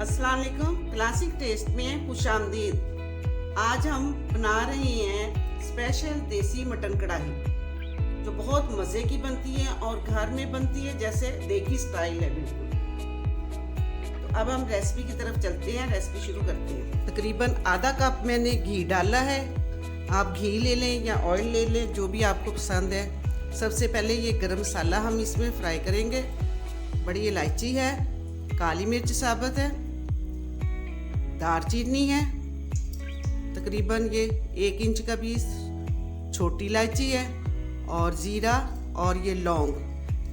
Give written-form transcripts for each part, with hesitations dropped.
अस्सलाम वालेकुम। Classic test में खुशामदीद। आज हम बना रहे हैं स्पेशल देसी मटन कढ़ाई जो बहुत मज़े की बनती है और घर में बनती है जैसे देगी स्टाइल है बिल्कुल। तो अब हम रेसिपी की तरफ चलते हैं, रेसिपी शुरू करते हैं। तकरीबन आधा कप मैंने घी डाला है। आप घी ले लें या ऑयल ले लें, जो भी आपको पसंद है। सबसे पहले ये गरम मसाला हम इसमें फ्राई करेंगे। बड़ी इलायची है, काली मिर्च साबुत है, दालचीनी है, तकरीबन ये 1 इंच का पीस छोटी इलायची है, और ज़ीरा और ये लौंग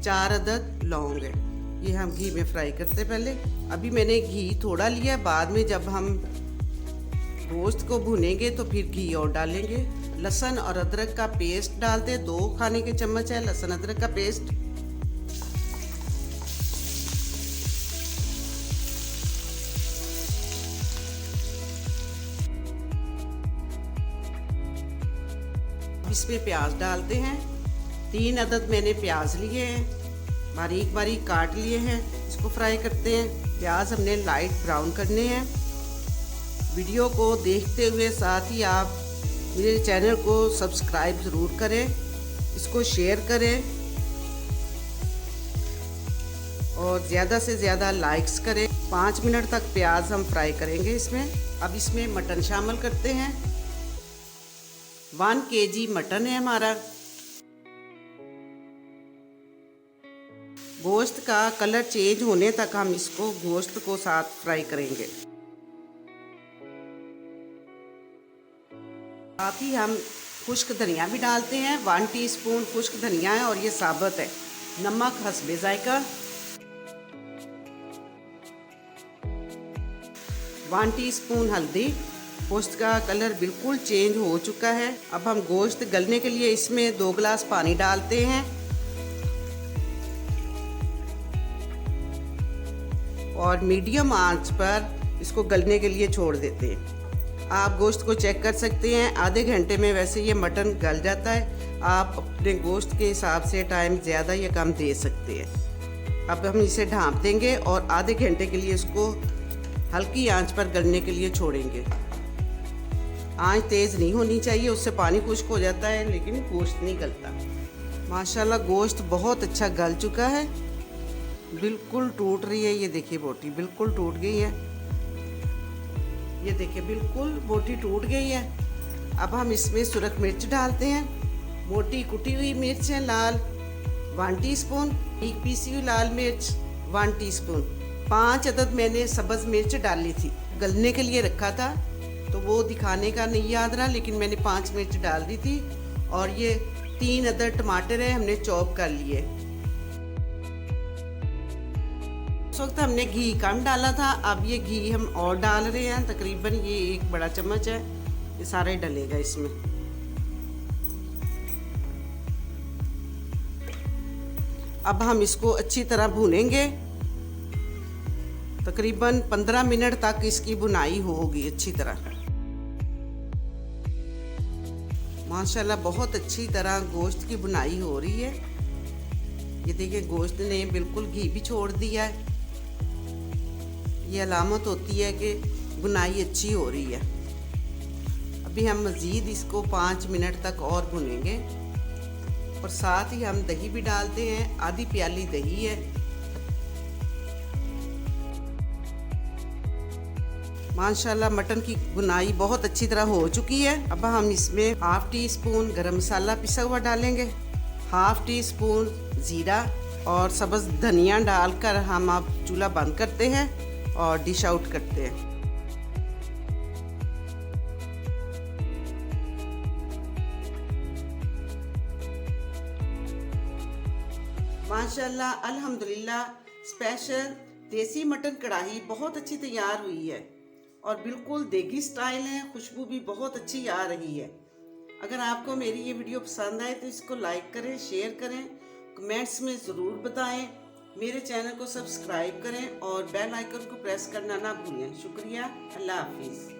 4 अदद लौंग है। ये हम घी में फ्राई करते पहले। अभी मैंने घी थोड़ा लिया, बाद में जब हम गोश्त को भुनेंगे तो फिर घी और डालेंगे। लहसुन और अदरक का पेस्ट डालते, 2 खाने के चम्मच है लहसुन अदरक का पेस्ट। इसमें प्याज डालते हैं। 3 अदद मैंने प्याज लिए हैं, बारीक बारीक काट लिए हैं। इसको फ्राई करते हैं। प्याज हमने लाइट ब्राउन करने हैं। वीडियो को देखते हुए साथ ही आप मेरे चैनल को सब्सक्राइब ज़रूर करें, इसको शेयर करें और ज़्यादा से ज़्यादा लाइक्स करें। 5 मिनट तक प्याज हम फ्राई करेंगे इसमें। अब इसमें मटन शामिल करते हैं। 1 kg मटन है हमारा। गोश्त का कलर चेंज होने तक हम इसको गोश्त को साथ फ्राई करेंगे। साथ ही हम खुश्क धनिया भी डालते हैं। 1 टीस्पून खुश्क धनिया है और ये साबुत है। नमक हस्बे जायका, 1 टीस्पून हल्दी। गोश्त का कलर बिल्कुल चेंज हो चुका है। अब हम गोश्त गलने के लिए इसमें 2 गिलास पानी डालते हैं और मीडियम आंच पर इसको गलने के लिए छोड़ देते हैं। आप गोश्त को चेक कर सकते हैं, आधे घंटे में वैसे ये मटन गल जाता है। आप अपने गोश्त के हिसाब से टाइम ज़्यादा या कम दे सकते हैं। अब हम इसे ढाँप देंगे और आधे घंटे के लिए इसको हल्की आंच पर गलने के लिए छोड़ेंगे। आंच तेज़ नहीं होनी चाहिए, उससे पानी खुश्क हो जाता है लेकिन गोश्त नहीं गलता। माशाल्लाह गोश्त बहुत अच्छा गल चुका है, बिल्कुल टूट रही है। ये देखिए बोटी बिल्कुल टूट गई है। ये देखिए बिल्कुल बोटी टूट गई है। अब हम इसमें सुरख मिर्च डालते हैं। मोटी कुटी हुई मिर्च है लाल 1 टीस्पून, एक पीसी हुई लाल मिर्च 1 टीस्पून। 5 अदद मैंने सब्ज़ मिर्च डाली थी, गलने के लिए रखा था तो वो दिखाने का नहीं याद रहा, लेकिन मैंने 5 मिर्च डाल दी थी। और ये 3 अदद टमाटर है, हमने चॉप कर लिए। उस वक्त हमने घी कम डाला था, अब ये घी हम और डाल रहे हैं। तकरीबन ये 1 बड़ा चम्मच है, ये सारा ही डलेगा इसमें। अब हम इसको अच्छी तरह भूनेंगे। तकरीबन 15 मिनट तक इसकी भुनाई होगी अच्छी तरह। माशाल्लाह बहुत अच्छी तरह गोश्त की भुनाई हो रही है। ये देखिए गोश्त ने बिल्कुल घी भी छोड़ दिया है। ये अलामत होती है कि भुनाई अच्छी हो रही है। अभी हम मज़ीद इसको 5 मिनट तक और भुनेंगे और साथ ही हम दही भी डालते हैं। आधी प्याली दही है। माशाल्लाह मटन की भुनाई बहुत अच्छी तरह हो चुकी है। अब हम इसमें 1/2 टीस्पून गरम मसाला पिसा हुआ डालेंगे, 1/2 टीस्पून ज़ीरा और सब्ज़ धनिया डालकर हम अब चूल्हा बंद करते हैं और डिश आउट करते हैं। माशाल्लाह अल्हम्दुलिल्लाह स्पेशल देसी मटन कढ़ाई बहुत अच्छी तैयार हुई है और बिल्कुल देगी स्टाइल है। खुशबू भी बहुत अच्छी आ रही है। अगर आपको मेरी ये वीडियो पसंद आए तो इसको लाइक करें, शेयर करें, कमेंट्स में ज़रूर बताएं। मेरे चैनल को सब्सक्राइब करें और बेल आइकन को प्रेस करना ना भूलें। शुक्रिया। अल्लाह हाफिज़।